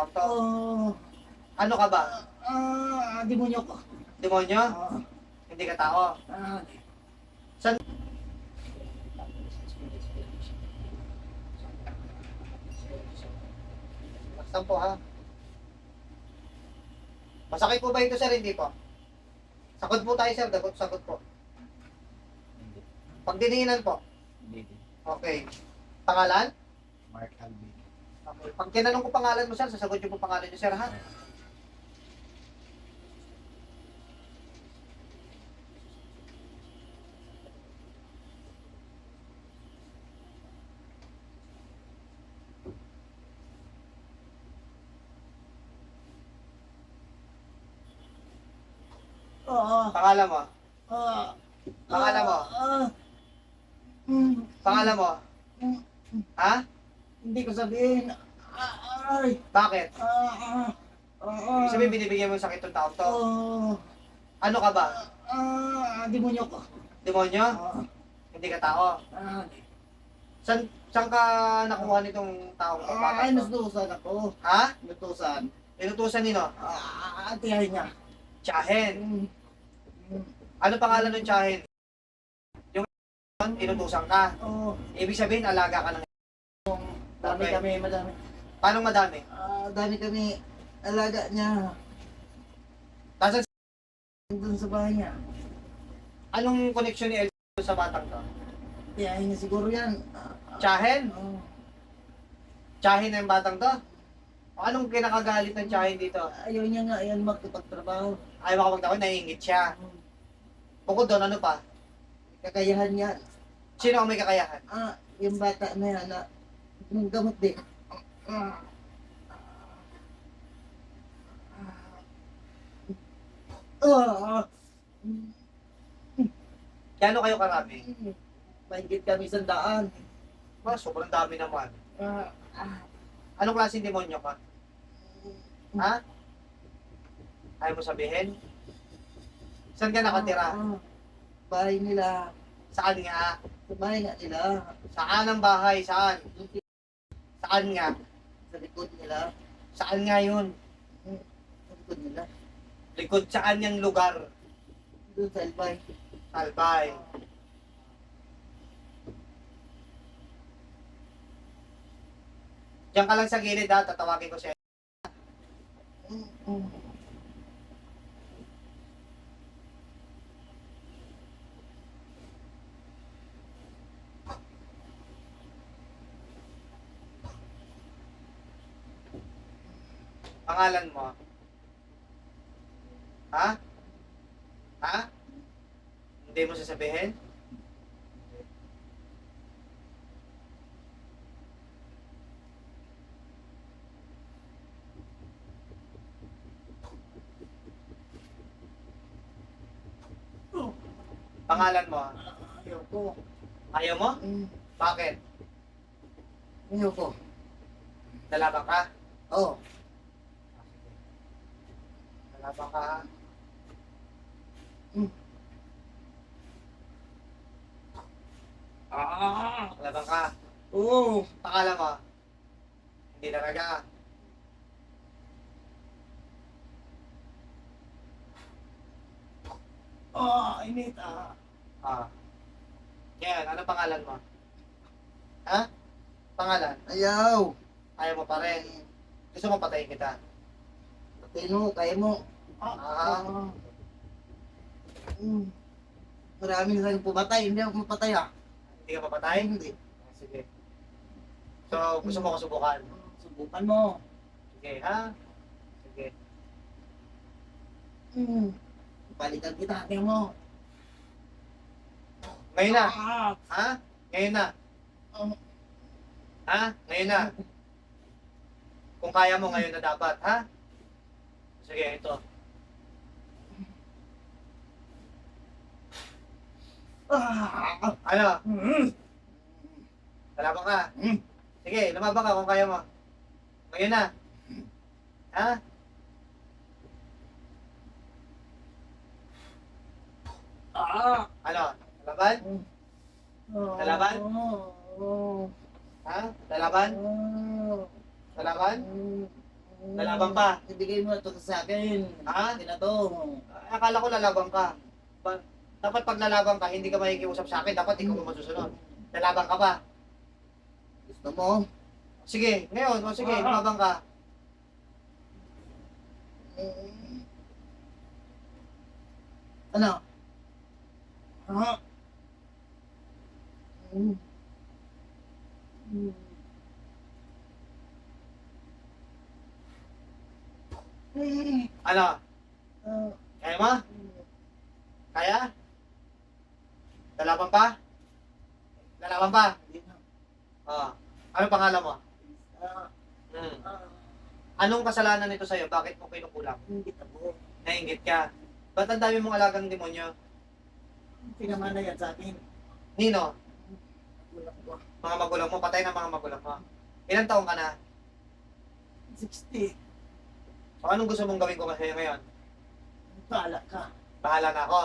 Auto. Oh, Ano ka ba? demonyo ko. Demonyo? Ah, Hindi ka tao. ah, San? Saan po ha? Masakit po ba ito sir? Hindi po. Sakot po tayo sir. Sakot po. Hindi. Pag dinihinan po. Hindi din. Okay. Pangalan? Mark Alvin. Okay. Pag tinanong ko pangalan mo sir, sasagot niyo po pangalan niyo sir ha? Pangalan mo? ah, Pangalan mo? mm, Pangalan mo? mm, Ha? Hindi ko sabihin. Ay, Bakit? Ibig ah, sabihin binibigyan mo ng sakit ng tao to. oh, Ano ka ba? demonyo ko. Demonyo? Ah, Hindi ka tao. ah, Saan ka nakuha nitong taong to? Batang to? Inutusan ako. Ha? Inutusan. Inutusan nino? Tiyahin niya. Tsahen. Mm, mm, Ano pangalan ng tsahen? Yung inutusan ka. Oh, Ibig sabihin alaga ka ng... dami Okay. kami, madami. Paano madami? Dami kami alaga niya. Nasaan Doon sa bahay niya. anong connection ni Elsa sa batang to? Tiyahin niya siguro yan. Tsahen? Oh, Tsahen na yung batang to? Anong kinakagalit ng tsahen dito? ayaw niya nga yan magkapagtrabaho. Ayaw makapagtawag, naiingit siya. Bukod doon, ano pa? Kakayahan niya. Sino ang may kakayahan? Yung bata na yan na yung gamot din. Kano kayo karami? Mahigit kami 100. Sobrang dami naman. Ah, Anong klaseng demonyo ka? Ha? Ayaw mo sabihin? Saan ka nakatira? Bahay nila. Saan nga? Sa bahay nga nila. Saan ang bahay? Saan? Saan nga? Sa likod nila. Saan nga yun? Sa likod nila. Likod saan yung lugar? Doon sa Albay. Albay. Diyan ka lang sa gilid ha, tatawagin ko siya. Pangalan mo? Ha? Ha? Hindi mo sasabihin? Pangalan mo? Ayaw ko. Ayaw mo? Bakit? Ayaw ko. Lalaban ka? Oh. Lalaban ka ha? Lalaban ka? Oo. Pangalan mo? Hindi talaga. Init Ah. Yan, ano pangalan mo? Ha? Pangalan? Ayaw. Ayaw mo pa rin. Gusto mo patayin kita? Tino, kaya mo. Marami na tayong pumatay. Hindi ako mapatay Hindi ka papatay? Hindi. Sige. So, gusto mo ko subukan? Subukan mo. Sige, ha? Sige. Palitan kita. Kaya mo. Ngayon na. Ha? Ngayon na. Ha? Ngayon na. Kung kaya mo ngayon na dapat, ha? Sige, ito. Ano? Lalaban ka? Sige, lumaban ka kung kaya mo. Ngayon na. Ha? Ano? Lalaban? Lalaban? Ha? Lalaban? Lalaban? Lalaban pa? Ibigay mo na to sa akin. Ha? Akin na to. Akala ko lalaban ka. Dapat pag lalaban ka, hindi ka makikiusap sa akin. Dapat ikaw ang masusunod. Lalaban ka pa. Gusto mo? Sige, ngayon. O sige, lalaban ka. Ano? Ha? Ano? Kaya mo? Kaya? Lalaban pa? Lalaban pa? Ah. Ano pangalan mo? Hmm. Anong kasalanan nito sa'yo? Bakit mo kinukulang? Hindi tabo. Nainggit ka. Ba't ang dami mong alagang demonyo? Pinamana yan sa akin. Nino? Wala ko. Mga magulang mo? Patay na mga magulang mo. Ilang taong ka na? 60. So, anong gusto mong gawin ko kasi ngayon? Bahala ka. Bahala na ako.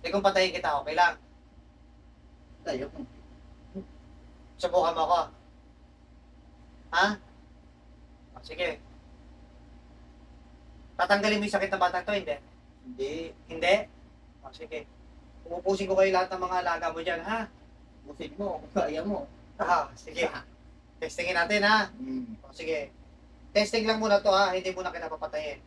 Eh kung patayin kita, okay lang. Tayo mo. Subukan mo ako. Ha? O, sige. Tatanggalin mo yung sakit ng batang to, hindi? Hindi. Hindi? O, sige. Pumupusin ko kayo lahat ng mga alaga mo dyan, ha? Busin mo. Kaya mo. Sige. Testingin natin, ha? O, sige. Testing lang muna to, ha? Hindi muna kita papatayin.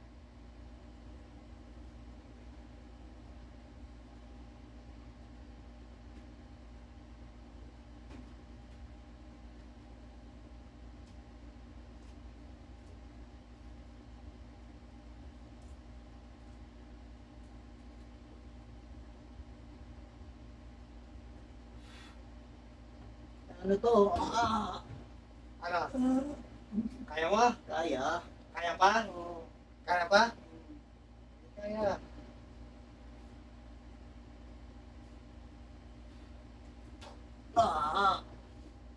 Ano to? Ano? Kaya mo? Kaya. Kaya pa? Oo. Kaya pa? Kaya.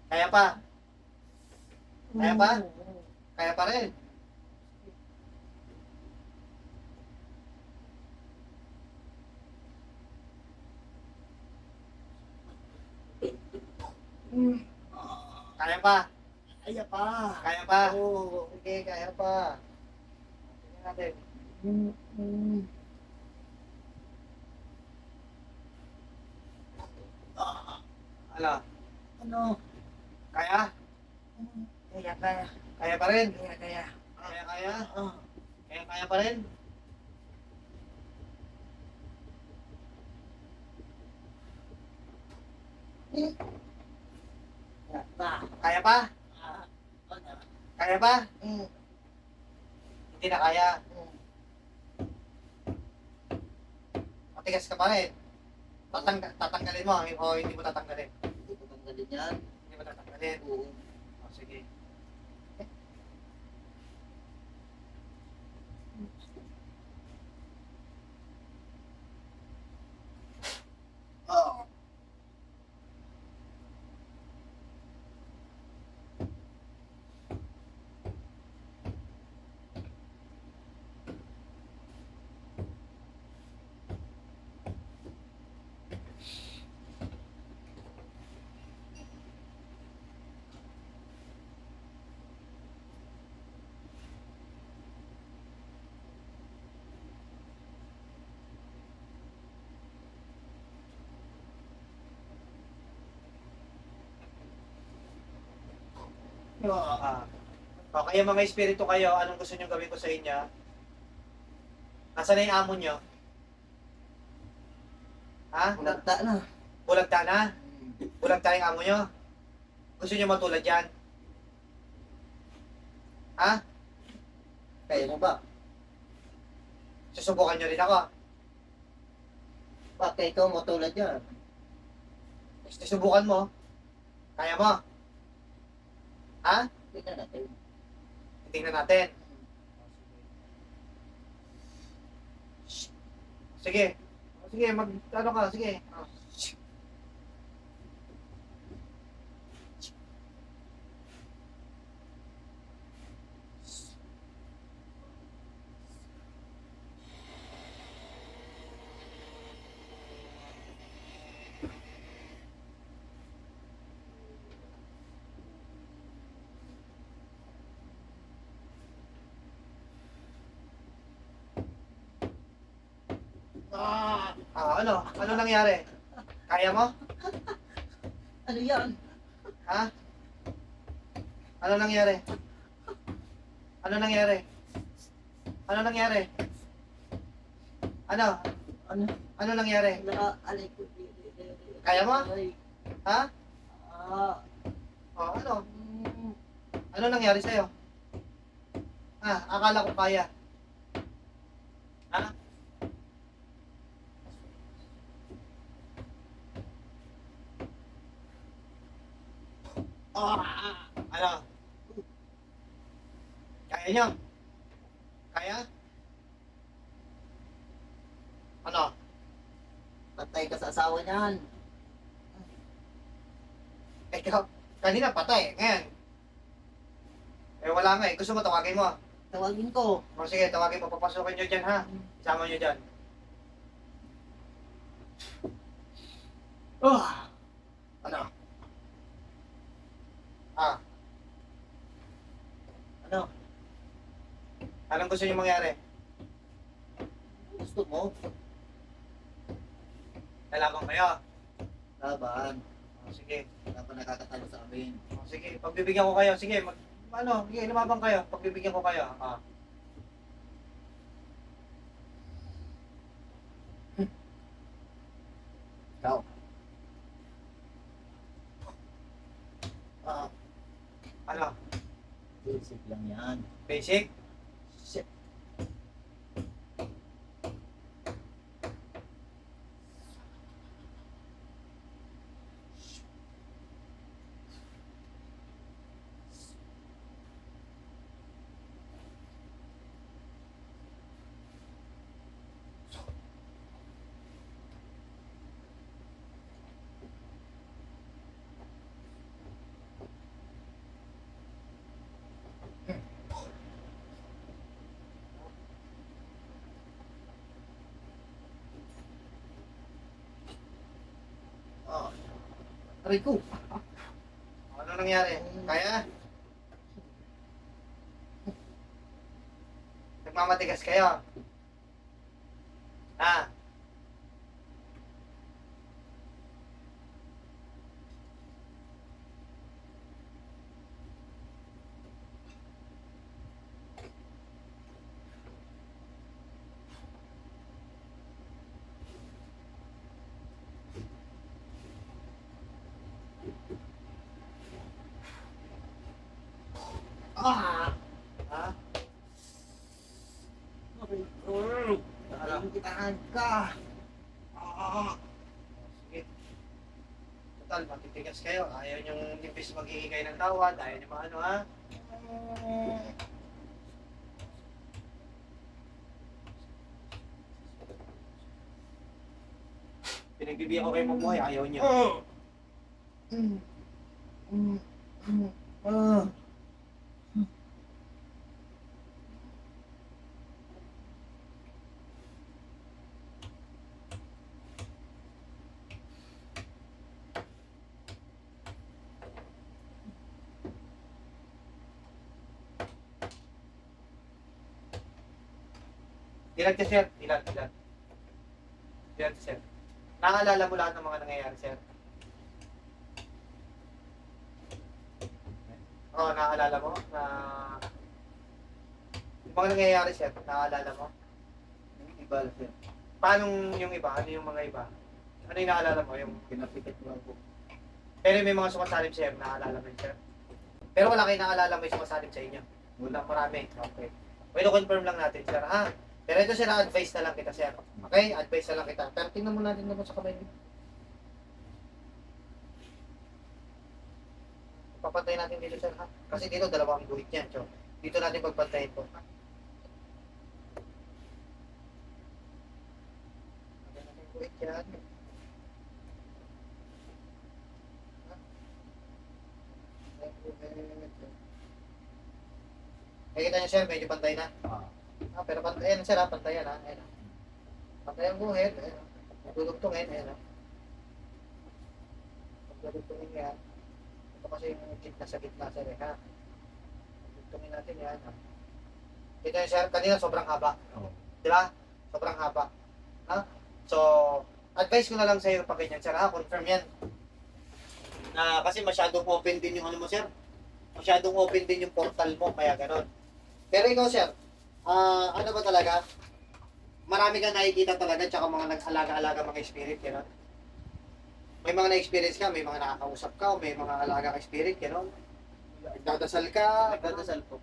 Kaya pa? Kaya pa? Kaya pa rin. Kaya pa? Kaya pa. Kaya pa? Oo. Sige, kaya pa. Tingnan natin. Ano? Ano? Kaya? Kaya, kaya. Kaya pa rin? Kaya, kaya. Kaya, kaya? Ah. Kaya, kaya pa rin? Kaya pa. Kaya pa? Ano? Kaya pa? Mm. Hindi na kaya. Mm. Matigas ka pa rin. Tatanggalin mo o hindi mo tatanggalin? Hindi ko tanggalin yan. Hindi mo tatanggalin? Oo. O, sige. Oh. Ah. O, kaya mga espiritu kayo, anong gusto nyo gawin ko sa inyo? Nasaan na yung amo nyo? Ha? Bulagta na. Bulagta na? Bulagta yung amo nyo? Gusto nyo matulad yan? Ha? Kaya mo ba? Susubukan nyo rin ako. Bakit ikaw matulad yan? Susubukan mo. Kaya mo. Ha? Tingnan natin. Tingnan natin. Sige. Sige, ano ka, sige. Ano? Ano nangyari? Kaya mo? Ano yan? Ha? Ano nangyari? Ano nangyari? Ano nangyari? Ano? Ano? Ano nangyari? Alay ko. Kaya mo? Ay. Ha? Ah. Ano? Mm. Ano nangyari sa'yo? Akala ko kaya. Ha? Ano? Kaya nyo? Kaya? Ano? Patay ka sa asawa niyan. Ikaw, kanina patay. Ngayon. Wala nga eh. Gusto mo tawagin mo? Tawagin ko. O sige, tawagin mo. Papasukin nyo dyan ha. Isama nyo dyan. Ano? Ano? Anong gusto nyo mangyari? Gusto mo? Lalaban kayo. Laban. Sige. Wala pa nakakatalo sa amin. Sige, pagbibigyan ko kayo. Sige, sige, lumabang kayo. Pagbibigyan ko kayo. Ikaw. Ah, Ano? basic lang yan. Basic? Shit. Aray ko. Ano nangyari? Kaya? Nagmamatigas kayo? Ha? Ah! Ha? Aray ko. Nakikitahan ka. Ah! Sige. Total, matitigas kayo. Ayaw niyong imbis maghihingay ng tawad. Ayaw niyo maano ha? Pinagbibigyan ko kayo mabuhay. Ayaw niyo. Ah! Ilan ka, sir? Ilan? Ilan, sir? Nakaalala mo lahat ng mga nangyayari, sir? Oo, nakaalala mo na yung mga nangyayari, sir, nakaalala mo? Yung iba lang siya. Paano yung iba? Ano yung mga iba? Ano yung nakaalala mo? Yung... Pinapikit mo ako. Pero may mga sumasalim, sir, nakaalala mo yun, sir? Pero wala kayo nakaalala may sumasalim sa inyo? Wala, marami. Okay. Well, confirm lang natin, sir, ha? Pero ito, sir, advice na lang kita, sir. Okay? Advice na lang kita. Pero tingnan mo natin naman sa kamay niyo. Papantay natin dito, sir, ha? Kasi dito, dalawang guhit yan. So, dito natin pagpantayin po. Pantay natin guhit yan. Nakikita niyo, sir, medyo pantay na. Pero pantayan, sir, ha? Pantayan, ha? Ayan, ha? Pantayan guhit. Ayan, ha? Dudugtungin, ayan, ha? Pagdudugtungin yan. Ito kasi yung gitna sa gitna, sir, eh, ha? Dudugtungin natin yan, ha? Kita niyo, sir, kanina sobrang haba. Oo. Di ba? Sobrang haba. Ha? So, advice ko na lang sa'yo pag ganyan, sir, ha? Confirm yan. Na kasi masyadong open din yung ano mo, sir. Masyadong open din yung portal mo, kaya ganon. Pero ikaw, sir, ano ba talaga? Marami kang nakikita talaga, tsaka mga nag-alaga-alaga mga spirit, gano'n. May mga na-experience ka, may mga nakakausap ka, o may mga alaga ka spirit, gano'n. Nagdadasal ka, Nagdadasal po.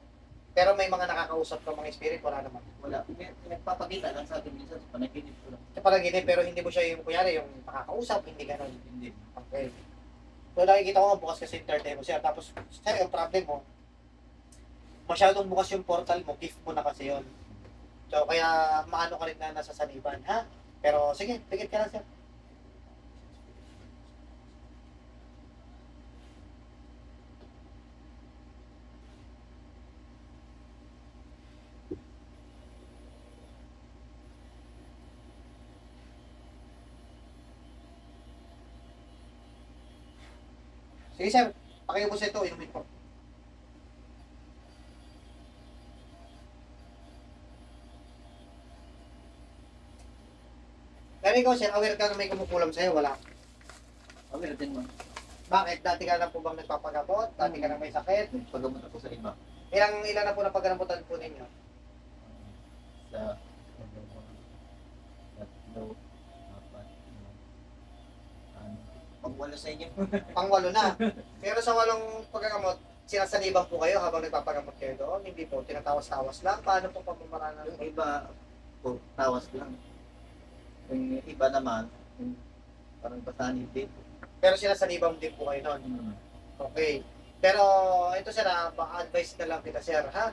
pero may mga nakakausap ka mga spirit, wala naman. Wala. Nagpapakita lang sa akin minsan sa panaginip ko lang. Sa panaginip, pero hindi mo siya yung, kunyari, yung nakakausap, hindi gano'n. Hindi. Okay. So nakikita ko nga bukas kasi yung third eye mo, sir. Tapos, sir, yung problem mo, masyadong bukas yung portal mo, gift mo na kasi yun. So, kaya maano ka rin na nasa saliban, ha? Pero, sige, pikit ka lang, sir. Sige, sir. Pakiubos ito, inumin ko. Pero ikaw, sir, aware ka na may kumukulam sa'yo, wala. Aware din mo. Bakit? Dati ka na po bang nagpapagamot? Dati ka na may sakit? Paggamot ako sa iba. Ilan na po na pagganamutan po ninyo? Sa tatlo, apat, pagwala sa inyo. Pang-walo na. Pero sa walong paggagamot, sinasaniban po kayo habang nagpapagamot kayo doon? Hindi po, tinatawas-tawas lang? Paano po pamamaraan Yung iba, po, tawas lang. Yung iba naman, yung parang pasanib din. Pero sinasaniban din po kayo doon? Okay. Pero ito sir, pa-advise na lang kita sir, ha?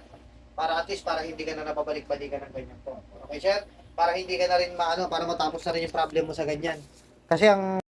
Para at least para hindi ka na napabalik-balikan ng ganyan po. Okay sir? Para hindi ka na rin maano, para matapos na rin yung problem mo sa ganyan. Kasi ang